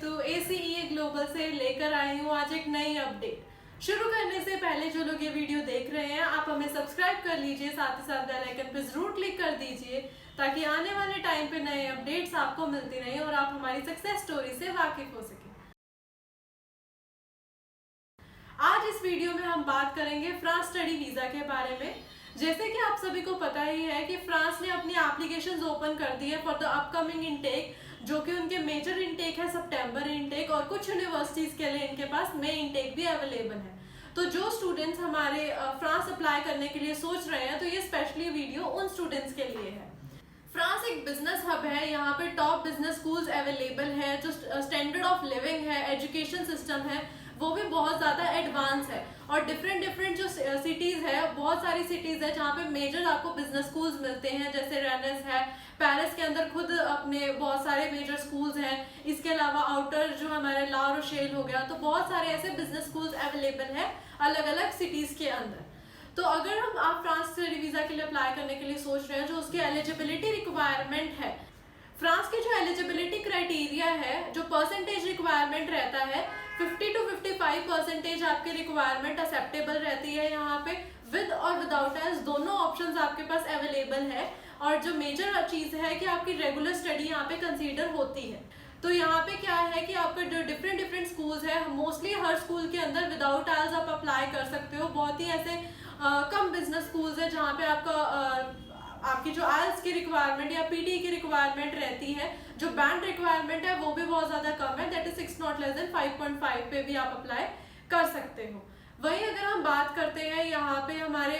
ऋतु ACEA global से लेकर आई हूँ आज एक नई अपडेट। शुरू करने से पहले जो लोग ये वीडियो देख रहे हैं आप हमें सब्सक्राइब कर लीजिए, साथ ही साथ बेल आइकन पे जरूर क्लिक कर दीजिए ताकि आने वाले टाइम पे नए अपडेट्स आपको मिलती रहें और आप हमारी सक्सेस स्टोरी से वाकिफ हो सकें। आज इस वीडियो में हम बात करेंगे फ्रांस स्टडी वीजा के बारे में। जैसे कि आप सभी को पता ही है कि फ्रांस ने अपनी एप्लीकेशंस ओपन कर दी है फॉर द अपकमिंग इनटेक, जो कि उनके मेजर इनटेक है सितंबर इनटेक, और कुछ यूनिवर्सिटीज के लिए इनके पास मई इनटेक भी अवेलेबल है। तो जो स्टूडेंट्स हमारे फ्रांस अप्लाई करने के लिए सोच रहे हैं तो ये स्पेशली वीडियो उन स्टूडेंट्स के लिए है। फ्रांस एक बिजनेस हब है, यहाँ पे टॉप बिजनेस स्कूल्स अवेलेबल है, जो स्टैंडर्ड ऑफ लिविंग है, एजुकेशन सिस्टम है वो भी बहुत ज़्यादा एडवांस है, और डिफरेंट जो सिटीज़ है, बहुत सारी सिटीज़ है जहाँ पे मेजर आपको बिजनेस स्कूल्स मिलते हैं, जैसे रेनेस है, पेरिस के अंदर खुद अपने बहुत सारे मेजर स्कूल्स हैं। इसके अलावा आउटर जो हमारे ला रोशेल हो गया, तो बहुत सारे ऐसे बिजनेस स्कूल्स अवेलेबल है अलग अलग सिटीज़ के अंदर। तो अगर आप फ्रांस स्टडी वीज़ा के लिए अप्लाई करने के लिए सोच रहे हैं, जो उसकी एलिजिबिलिटी रिक्वायरमेंट है, फ्रांस की जो एलिजिबिलिटी क्राइटेरिया है, जो परसेंटेज रिक्वायरमेंट रहता है 50 to 55% आपकी रिक्वायरमेंट एक्सेप्टेबल रहती है। यहाँ पे विद और विदाउट एज दोनों ऑप्शंस आपके पास अवेलेबल है, और जो मेजर चीज़ है कि आपकी रेगुलर स्टडी यहाँ पे कंसीडर होती है। तो यहाँ पे क्या है कि आपका जो डिफरेंट स्कूल्स है, मोस्टली हर स्कूल के अंदर विदाउट एज आप अप्लाई कर सकते हो। बहुत ही ऐसे कम बिजनेस स्कूल्स है जहाँ पे आपकी जो आइल्स की रिक्वायरमेंट या पीटी की रिक्वायरमेंट रहती है, जो बैंड रिक्वायरमेंट है वो भी बहुत ज़्यादा कम है, that is 6 not less than 5.5 पे भी आप अप्लाई कर सकते हो। वहीं अगर हम बात करते हैं यहाँ पे हमारे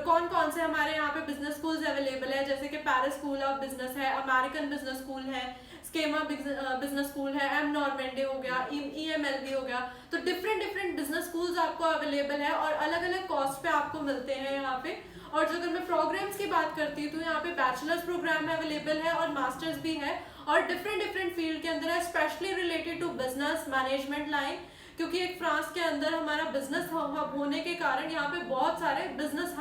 कौन से हमारे यहाँ पे बिजनेस स्कूल्स अवेलेबल है, जैसे कि पेरिस स्कूल ऑफ बिजनेस है, अमेरिकन बिजनेस स्कूल है, स्केमा बिजनेस स्कूल है, एम नॉर्मेंडे हो गया, EMLB हो गया। तो डिफरेंट बिजनेस स्कूल्स आपको अवेलेबल है और अलग अलग कॉस्ट पे आपको मिलते हैं यहाँ पे। और जो अगर मैं प्रोग्राम्स की बात करती हूँ तो यहाँ पे बैचलर्स प्रोग्राम अवेलेबल है और मास्टर्स भी है, और डिफरेंट फील्ड के अंदर है, specially related to business management line, क्योंकि एक फ्रांस के अंदर हमारा बिजनेस हब होने के कारण यहाँ पे बहुत सारे बिजनेस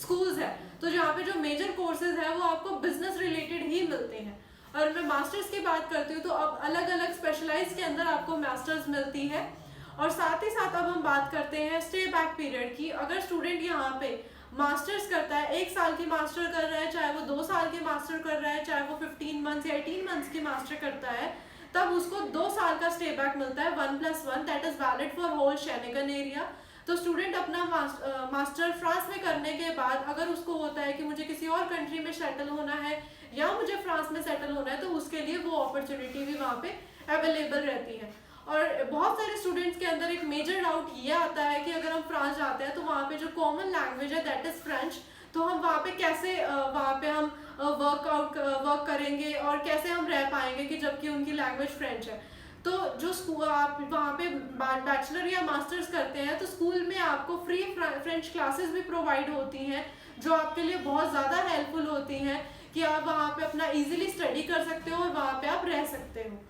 स्कूल्स है। तो यहाँ पे जो मेजर कोर्सेज है वो आपको बिजनेस रिलेटेड ही मिलते हैं। और मैं मास्टर्स की बात करती हूँ तो अब अलग अलग स्पेशलाइज के अंदर आपको मास्टर्स मिलती है। और साथ ही साथ अब हम बात करते हैं स्टे बैक पीरियड की। अगर स्टूडेंट यहाँ पे मास्टर्स करता है, 1 साल की मास्टर कर रहा है, चाहे वो 2 साल की मास्टर कर रहा है, चाहे वो 15 मंथ्स या 18 मंथ्स की मास्टर करता है, तब उसको 2 साल का स्टे बैक मिलता है 1+1, that is valid for whole Schengen area. तो स्टूडेंट अपना मास्टर फ्रांस में करने के बाद अगर उसको होता है कि मुझे किसी और कंट्री में सेटल होना है या मुझे फ्रांस में सेटल होना है, तो उसके लिए वो अपॉर्चुनिटी भी वहाँ पे अवेलेबल रहती है। और बहुत सारे स्टूडेंट्स के अंदर एक मेजर डाउट ये आता है कि अगर हम फ्रांस जाते हैं तो वहाँ पे जो कॉमन लैंग्वेज है दैट इज फ्रेंच, तो हम वहाँ पे कैसे वहाँ पे हम वर्क करेंगे और कैसे हम रह पाएंगे कि जबकि उनकी लैंग्वेज फ्रेंच है। तो जो स्कूल आप वहाँ पे बैचलर या मास्टर्स करते हैं तो स्कूल में आपको फ्री फ्रेंच क्लासेस भी प्रोवाइड होती हैं, जो आपके लिए बहुत ज़्यादा हेल्पफुल होती हैं कि आप वहाँ पे अपना इजीली स्टडी कर सकते हो और वहाँ पे आप रह सकते हो।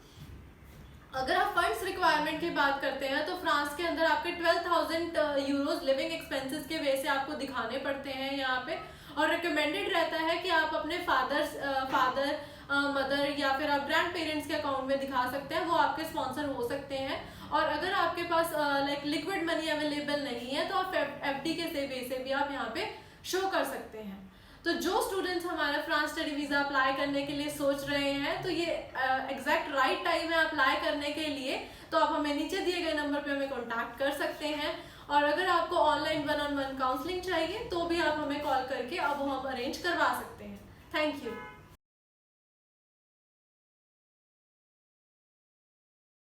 अगर आप फंड्स रिक्वायरमेंट की बात करते हैं तो फ्रांस के अंदर आपके 12,000 यूरोज लिविंग एक्सपेंसेस के वे से आपको दिखाने पड़ते हैं यहाँ पे, और रिकमेंडेड रहता है कि आप अपने फादर मदर या फिर आप ग्रैंड पेरेंट्स के अकाउंट में दिखा सकते हैं, वो आपके स्पॉन्सर हो सकते हैं। और अगर आपके पास लाइक लिक्विड मनी अवेलेबल नहीं है तो आप FD के वे से भी आप यहाँ पे शो कर सकते हैं। तो जो स्टूडेंट्स हमारे फ्रांस स्टडी वीज़ा अप्लाई करने के लिए सोच रहे हैं तो ये एग्जैक्ट राइट टाइम है अप्लाई करने के लिए, तो आप हमें नीचे दिए गए नंबर पे हमें कॉन्टैक्ट कर सकते हैं। और अगर आपको ऑनलाइन 1-on-1 काउंसलिंग चाहिए तो भी आप हमें कॉल करके अब हम अरेंज करवा सकते हैं। Thank you.